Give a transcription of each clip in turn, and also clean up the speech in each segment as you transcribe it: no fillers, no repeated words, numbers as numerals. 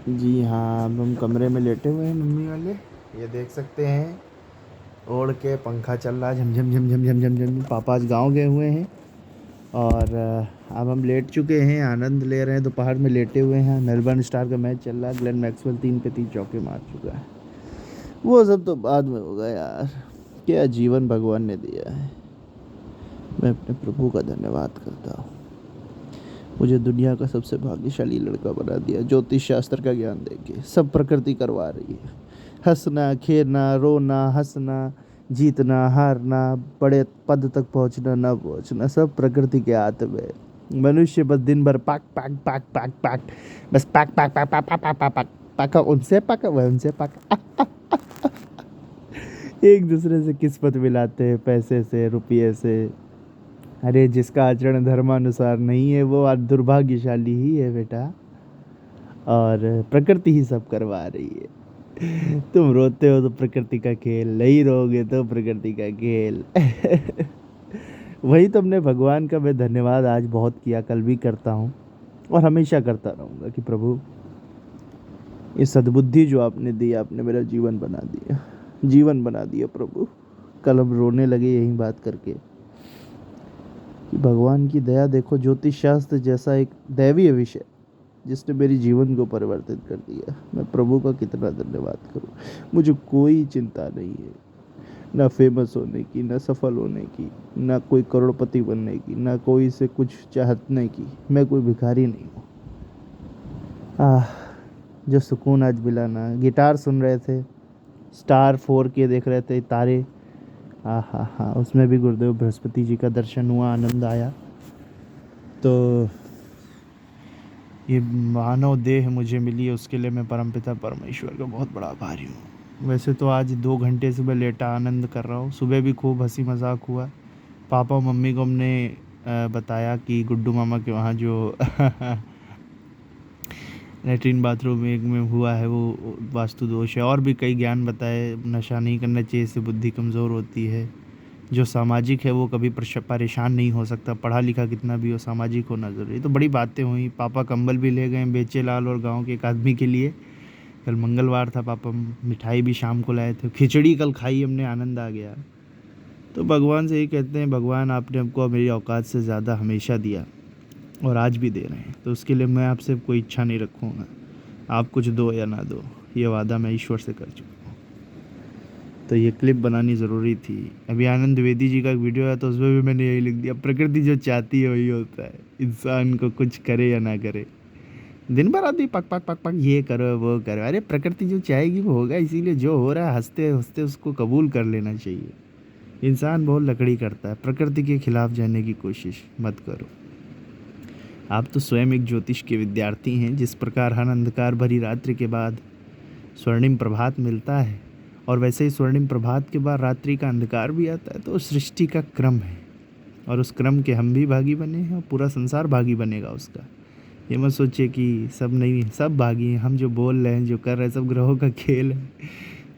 जी हाँ, अब हम कमरे में लेटे हुए हैं मम्मी वाले। ये देख सकते हैं, ओढ़ के पंखा चल रहा है, झम झम झम झम झम झम झम। पापा आज गाँव गए हुए हैं और अब हम लेट चुके हैं, आनंद ले रहे हैं। दोपहर में लेटे हुए हैं, मेलबर्न स्टार का मैच चल रहा है। ग्लेन मैक्सवेल 3 पे 3 चौके मार चुका है। वो सब तो बाद में होगा यार। क्या जीवन भगवान ने दिया है, मैं अपने प्रभु का धन्यवाद करता हूँ। मुझे दुनिया का सबसे भाग्यशाली लड़का बना दिया, ज्योतिष शास्त्र का ज्ञान देके। सब प्रकृति करवा रही है, हंसना खेलना रोना हंसना, जीतना हारना, बड़े पद तक पहुंचना ना पहुंचना, सब प्रकृति के हाथ में है। मनुष्य बस दिन भर पाक पाक पाक पाक पाक, बस पाक पाक पाक पाक पाक पाक पाक पाक, पाका उनसे पाका वह उनसे पाका। एक दूसरे से किस्मत मिलाते हैं, पैसे से रुपये से। अरे जिसका आचरण धर्मानुसार नहीं है वो आज दुर्भाग्यशाली ही है बेटा। और प्रकृति ही सब करवा रही है। तुम रोते हो तो प्रकृति का खेल, नहीं रोगे तो प्रकृति का खेल। वही तुमने भगवान का मैं धन्यवाद आज बहुत किया, कल भी करता हूँ और हमेशा करता रहूँगा कि प्रभु ये सद्बुद्धि जो आपने दी, आपने मेरा जीवन बना दिया, जीवन बना दिया प्रभु। कल हम रोने लगे यही बात करके कि भगवान की दया देखो, ज्योतिष शास्त्र जैसा एक दैवीय विषय जिसने मेरी जीवन को परिवर्तित कर दिया। मैं प्रभु का कितना धन्यवाद करूं। मुझे कोई चिंता नहीं है, ना फेमस होने की, ना सफल होने की, ना कोई करोड़पति बनने की, ना कोई से कुछ चाहने की। मैं कोई भिखारी नहीं हूँ। जो सुकून आज मिला ना, गिटार सुन रहे थे, स्टार 4K देख रहे थे, तारे, हाँ, उसमें भी गुरुदेव बृहस्पति जी का दर्शन हुआ, आनंद आया। तो ये मानव देह मुझे मिली है, उसके लिए मैं परमपिता परमेश्वर का बहुत बड़ा आभारी हूँ। वैसे तो आज 2 घंटे से मैं लेटा आनंद कर रहा हूँ। सुबह भी खूब हंसी मजाक हुआ। पापा और मम्मी को हमने बताया कि गुड्डू मामा के वहाँ जो लेटरिन बाथरूम एक में हुआ है वो वास्तु दोष है। और भी कई ज्ञान बताए, नशा नहीं करना चाहिए, इससे बुद्धि कमज़ोर होती है। जो सामाजिक है वो कभी परेशान नहीं हो सकता, पढ़ा लिखा कितना भी हो, सामाजिक होना ज़रूरी। तो बड़ी बातें हुई। पापा कंबल भी ले गए बेचे लाल और गांव के एक आदमी के लिए। कल मंगलवार था, पापा मिठाई भी शाम को लाए थे, खिचड़ी कल खाई हमने, आनंद आ गया। तो भगवान से यही कहते हैं, भगवान आपने हमको मेरी औकात से ज़्यादा हमेशा दिया और आज भी दे रहे हैं, तो उसके लिए मैं आपसे कोई इच्छा नहीं रखूँगा। आप कुछ दो या ना दो, ये वादा मैं ईश्वर से कर चुका हूँ। तो ये क्लिप बनानी ज़रूरी थी। अभी आनंद द्विवेदी जी का एक वीडियो है, तो उसमें भी मैंने यही लिख दिया, प्रकृति जो चाहती है वही होता है, इंसान को कुछ करे या ना करे। दिन भर आदमी पक पक पक पक ये करो वो करो, अरे प्रकृति जो चाहेगी वो होगा। इसीलिए जो हो रहा है हंसते हंसते उसको कबूल कर लेना चाहिए। इंसान बहुत लकड़ी करता है, प्रकृति के खिलाफ जाने की कोशिश मत करो। आप तो स्वयं एक ज्योतिष के विद्यार्थी हैं। जिस प्रकार हर अंधकार भरी रात्रि के बाद स्वर्णिम प्रभात मिलता है, और वैसे ही स्वर्णिम प्रभात के बाद रात्रि का अंधकार भी आता है, तो सृष्टि का क्रम है और उस क्रम के हम भी भागी बने हैं और पूरा संसार भागी बनेगा उसका। ये मत सोचिए कि सब नहीं, सब भागी हैं। हम जो बोल रहे हैं, जो कर रहे हैं, सब ग्रहों का खेल है।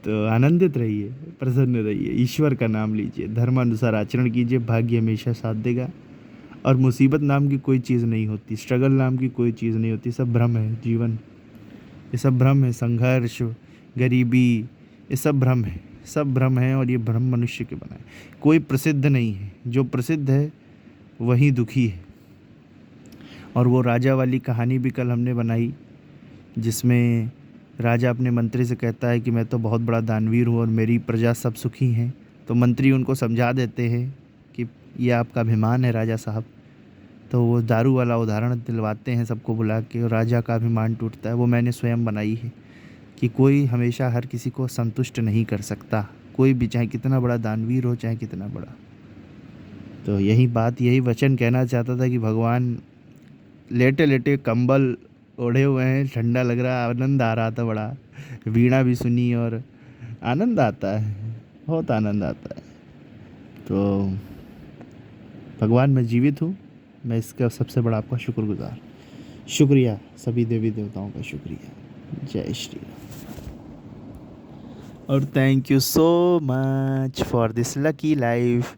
तो आनंदित रहिए, प्रसन्न रहिए, ईश्वर का नाम लीजिए, धर्मानुसार आचरण कीजिए, भाग्य हमेशा साथ देगा। और मुसीबत नाम की कोई चीज़ नहीं होती, स्ट्रगल नाम की कोई चीज़ नहीं होती, सब भ्रम है। जीवन ये सब भ्रम है, संघर्ष, गरीबी, ये सब भ्रम है, सब भ्रम है। और ये भ्रम मनुष्य के बनाए, कोई प्रसिद्ध नहीं है। जो प्रसिद्ध है वही दुखी है। और वो राजा वाली कहानी भी कल हमने बनाई, जिसमें राजा अपने मंत्री से कहता है कि मैं तो बहुत बड़ा दानवीर हूँ और मेरी प्रजा सब सुखी हैं। तो मंत्री उनको समझा देते हैं कि ये आपका अभिमान है राजा साहब। तो वो दारू वाला उदाहरण दिलवाते हैं सबको बुला के, और राजा का अभिमान टूटता है। वो मैंने स्वयं बनाई है कि कोई हमेशा हर किसी को संतुष्ट नहीं कर सकता, कोई भी, चाहे कितना बड़ा दानवीर हो, चाहे कितना बड़ा। तो यही बात, यही वचन कहना चाहता था कि भगवान लेटे लेटे कंबल ओढ़े हुए हैं, ठंडा लग रहा, आनंद आ रहा था बड़ा। वीणा भी सुनी और आनंद आता है, बहुत आनंद आता है। तो भगवान मैं जीवित हूँ, मैं इसका सबसे बड़ा आपका शुक्रगुजार। शुक्रिया, सभी देवी देवताओं का शुक्रिया। जय श्री राम। और thank you so much for this lucky life.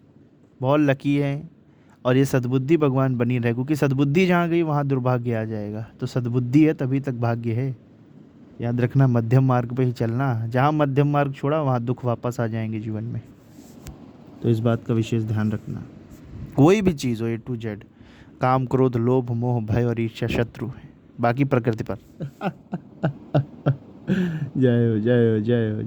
बहुत लकी है। और ये सद्बुद्धि भगवान बनी रहे, क्योंकि सद्बुद्धि जहाँ गई वहाँ दुर्भाग्य आ जाएगा। तो सद्बुद्धि है तभी तक भाग्य है। याद रखना, मध्यम मार्ग पे ही चलना, जहाँ मध्यम मार्ग छोड़ा वहाँ दुख वापस आ जाएंगे जीवन में। तो इस बात का विशेष ध्यान रखना। कोई भी चीज़ हो, A to Z, काम क्रोध लोभ मोह भय और ईर्ष्या शत्रु है, बाकी प्रकृति पर। जय हो जय हो जय हो जय।